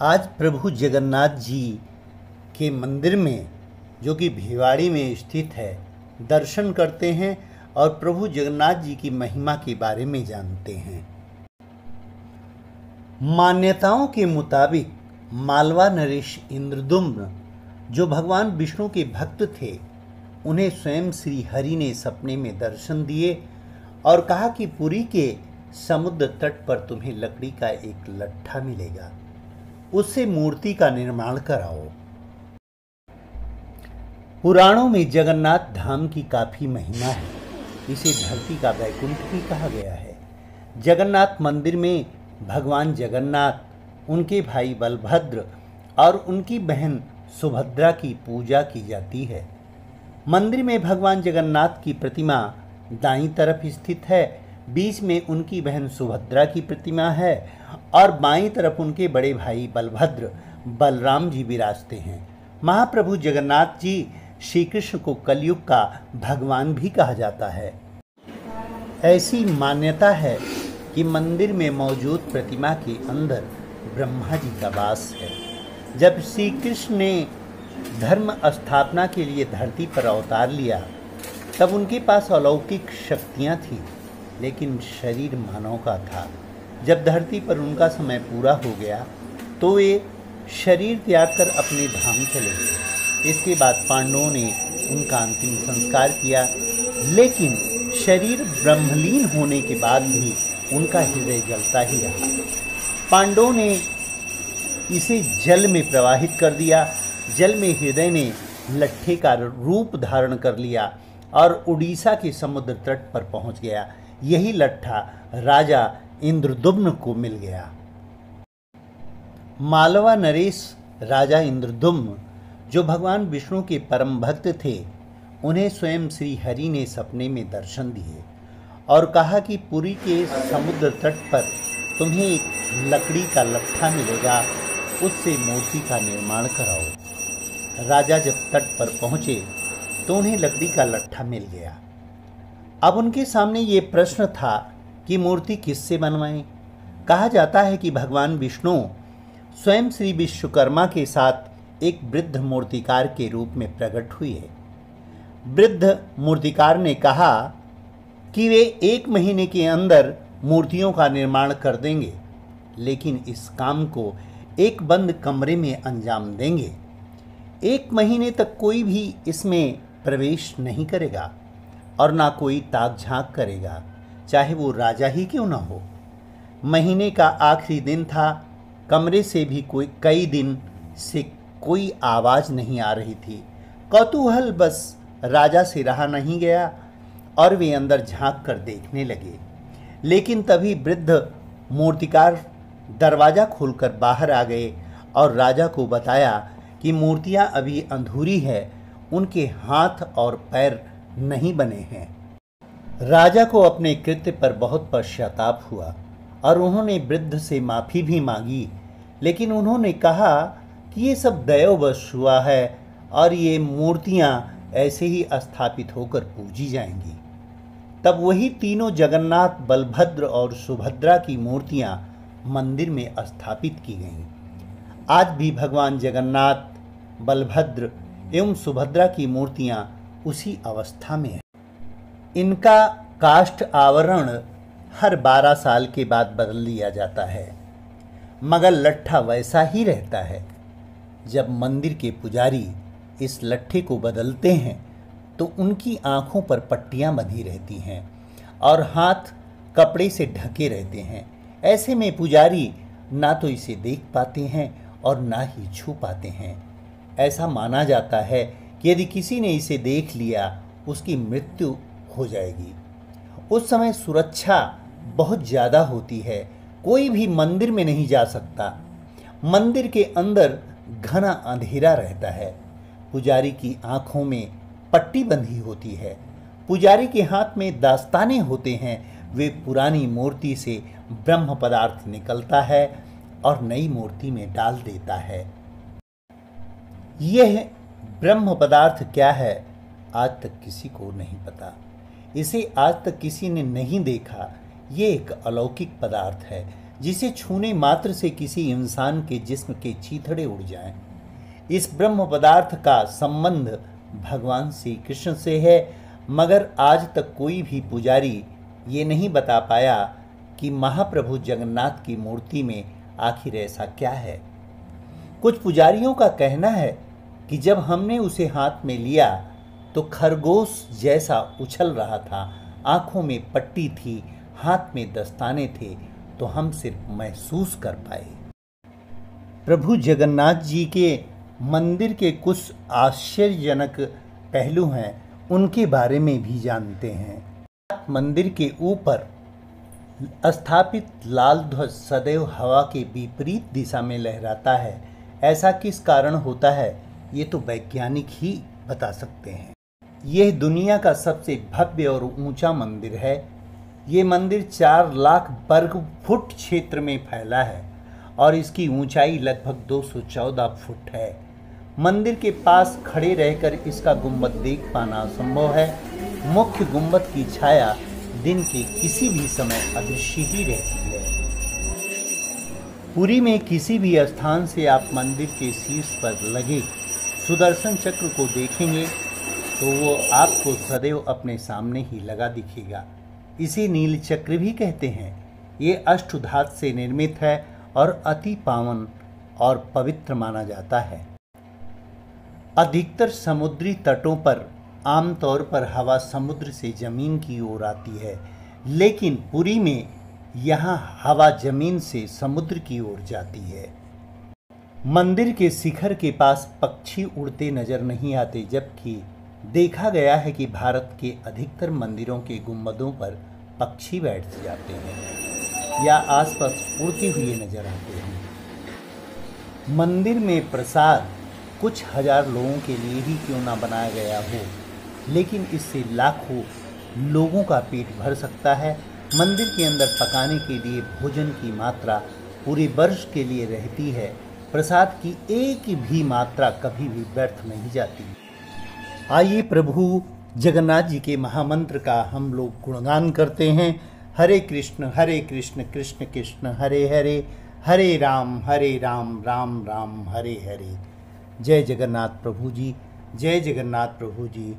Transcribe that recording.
आज प्रभु जगन्नाथ जी के मंदिर में, जो कि भिवाड़ी में स्थित है, दर्शन करते हैं और प्रभु जगन्नाथ जी की महिमा के बारे में जानते हैं। मान्यताओं के मुताबिक मालवा नरेश इंद्रदुम्न, जो भगवान विष्णु के भक्त थे, उन्हें स्वयं श्री हरि ने सपने में दर्शन दिए और कहा कि पुरी के समुद्र तट पर तुम्हें लकड़ी का एक लट्ठा मिलेगा, उससे मूर्ति का निर्माण कराओ। पुराणों में जगन्नाथ धाम की काफी महिमा है। इसे धरती का वैकुंठ भी कहा गया है। जगन्नाथ मंदिर में भगवान जगन्नाथ, उनके भाई बलभद्र और उनकी बहन सुभद्रा की पूजा की जाती है। मंदिर में भगवान जगन्नाथ की प्रतिमा दाईं तरफ स्थित है, बीच में उनकी बहन सुभद्रा की प्रतिमा है और बाईं तरफ उनके बड़े भाई बलभद्र, बलराम जी विराजते हैं। महाप्रभु जगन्नाथ जी श्री कृष्ण को कलयुग का भगवान भी कहा जाता है। ऐसी मान्यता है कि मंदिर में मौजूद प्रतिमा के अंदर ब्रह्मा जी का वास है। जब श्री कृष्ण ने धर्म स्थापना के लिए धरती पर अवतार लिया, तब उनके पास अलौकिक शक्तियां थीं, लेकिन शरीर मानव का था। जब धरती पर उनका समय पूरा हो गया तो वे शरीर त्याग कर अपने धाम चले गए। इसके बाद पांडवों ने उनका अंतिम संस्कार किया, लेकिन शरीर ब्रह्मलीन होने के बाद भी उनका हृदय जलता ही रहा। पांडवों ने इसे जल में प्रवाहित कर दिया। जल में हृदय ने लट्ठे का रूप धारण कर लिया और उड़ीसा के समुद्र तट पर पहुंच गया। यही लट्ठा राजा इंद्रदुम्न को मिल गया। मालवा नरेश राजा इंद्रदुम्न, जो भगवान विष्णु के परम भक्त थे, उन्हें स्वयं श्री हरि ने सपने में दर्शन दिए और कहा कि पुरी के समुद्र तट पर तुम्हें एक लकड़ी का लट्ठा मिलेगा, उससे मूर्ति का निर्माण कराओ। राजा जब तट पर पहुंचे तो उन्हें लकड़ी का लट्ठा मिल गया। अब उनके सामने ये प्रश्न था कि मूर्ति किससे बनवाएं। कहा जाता है कि भगवान विष्णु स्वयं श्री विश्वकर्मा के साथ एक वृद्ध मूर्तिकार के रूप में प्रकट हुई है। वृद्ध मूर्तिकार ने कहा कि वे 1 महीने के अंदर मूर्तियों का निर्माण कर देंगे, लेकिन इस काम को एक बंद कमरे में अंजाम देंगे। 1 महीने तक कोई भी इसमें प्रवेश नहीं करेगा और ना कोई ताक झांक करेगा, चाहे वो राजा ही क्यों ना हो। महीने का आखिरी दिन था। कमरे से भी कई दिन से कोई आवाज़ नहीं आ रही थी। कौतूहल बस राजा से रहा नहीं गया और वे अंदर झांक कर देखने लगे। लेकिन तभी वृद्ध मूर्तिकार दरवाज़ा खोलकर बाहर आ गए और राजा को बताया कि मूर्तियां अभी अधूरी है, उनके हाथ और पैर नहीं बने हैं। राजा को अपने कृत्य पर बहुत पश्चाताप हुआ और उन्होंने वृद्ध से माफ़ी भी मांगी, लेकिन उन्होंने कहा कि ये सब दैववश हुआ है और ये मूर्तियां ऐसे ही स्थापित होकर पूजी जाएंगी। तब वही तीनों जगन्नाथ, बलभद्र और सुभद्रा की मूर्तियां मंदिर में स्थापित की गईं। आज भी भगवान जगन्नाथ, बलभद्र एवं सुभद्रा की मूर्तियां उसी अवस्था में हैं। इनका काष्ठ आवरण हर 12 साल के बाद बदल लिया जाता है, मगर लट्ठा वैसा ही रहता है। जब मंदिर के पुजारी इस लट्ठे को बदलते हैं तो उनकी आंखों पर पट्टियां बंधी रहती हैं और हाथ कपड़े से ढके रहते हैं। ऐसे में पुजारी ना तो इसे देख पाते हैं और ना ही छू पाते हैं। ऐसा माना जाता है कि यदि किसी ने इसे देख लिया, उसकी मृत्यु हो जाएगी। उस समय सुरक्षा बहुत ज़्यादा होती है, कोई भी मंदिर में नहीं जा सकता। मंदिर के अंदर घना अंधेरा रहता है। पुजारी की आंखों में पट्टी बंधी होती है। पुजारी के हाथ में दास्ताने होते हैं। वे पुरानी मूर्ति से ब्रह्म पदार्थ निकलता है और नई मूर्ति में डाल देता है। यह ब्रह्म पदार्थ क्या है, आज तक किसी को नहीं पता। इसे आज तक किसी ने नहीं देखा। ये एक अलौकिक पदार्थ है जिसे छूने मात्र से किसी इंसान के जिस्म के चीथड़े उड़ जाएं। इस ब्रह्म पदार्थ का संबंध भगवान श्री कृष्ण से है, मगर आज तक कोई भी पुजारी ये नहीं बता पाया कि महाप्रभु जगन्नाथ की मूर्ति में आखिर ऐसा क्या है। कुछ पुजारियों का कहना है कि जब हमने उसे हाथ में लिया तो खरगोश जैसा उछल रहा था, आंखों में पट्टी थी, हाथ में दस्ताने थे, तो हम सिर्फ महसूस कर पाए। प्रभु जगन्नाथ जी के मंदिर के कुछ आश्चर्यजनक पहलू हैं, उनके बारे में भी जानते हैं। मंदिर के ऊपर स्थापित लाल ध्वज सदैव हवा के विपरीत दिशा में लहराता है। ऐसा किस कारण होता है, ये तो वैज्ञानिक ही बता सकते हैं। यह दुनिया का सबसे भव्य और ऊंचा मंदिर है। ये मंदिर 4 लाख वर्ग फुट क्षेत्र में फैला है और इसकी ऊंचाई लगभग 214 फुट है। मंदिर के पास खड़े रहकर इसका गुंबद देख पाना असंभव है। मुख्य गुंबद की छाया दिन के किसी भी समय अदृश्य ही रहती है। पुरी में किसी भी स्थान से आप मंदिर के शीर्ष पर लगे सुदर्शन चक्र को देखेंगे तो वो आपको सदैव अपने सामने ही लगा दिखेगा। इसे नील चक्र भी कहते हैं। ये अष्टधातु से निर्मित है और अति पावन और पवित्र माना जाता है। अधिकतर समुद्री तटों पर आमतौर पर हवा समुद्र से जमीन की ओर आती है, लेकिन पुरी में यहाँ हवा जमीन से समुद्र की ओर जाती है। मंदिर के शिखर के पास पक्षी उड़ते नजर नहीं आते, जबकि देखा गया है कि भारत के अधिकतर मंदिरों के गुंबदों पर पक्षी बैठ जाते हैं या आसपास उड़ते हुए नजर आते हैं। मंदिर में प्रसाद कुछ हजार लोगों के लिए ही क्यों ना बनाया गया हो, लेकिन इससे लाखों लोगों का पेट भर सकता है। मंदिर के अंदर पकाने के लिए भोजन की मात्रा पूरे वर्ष के लिए रहती है। प्रसाद की एक भी मात्रा कभी भी व्यर्थ नहीं जाती। आइए प्रभु जगन्नाथ जी के महामंत्र का हम लोग गुणगान करते हैं। हरे कृष्ण कृष्ण कृष्ण हरे हरे, हरे राम राम राम हरे हरे। जय जगन्नाथ प्रभु जी, जय जगन्नाथ प्रभु जी।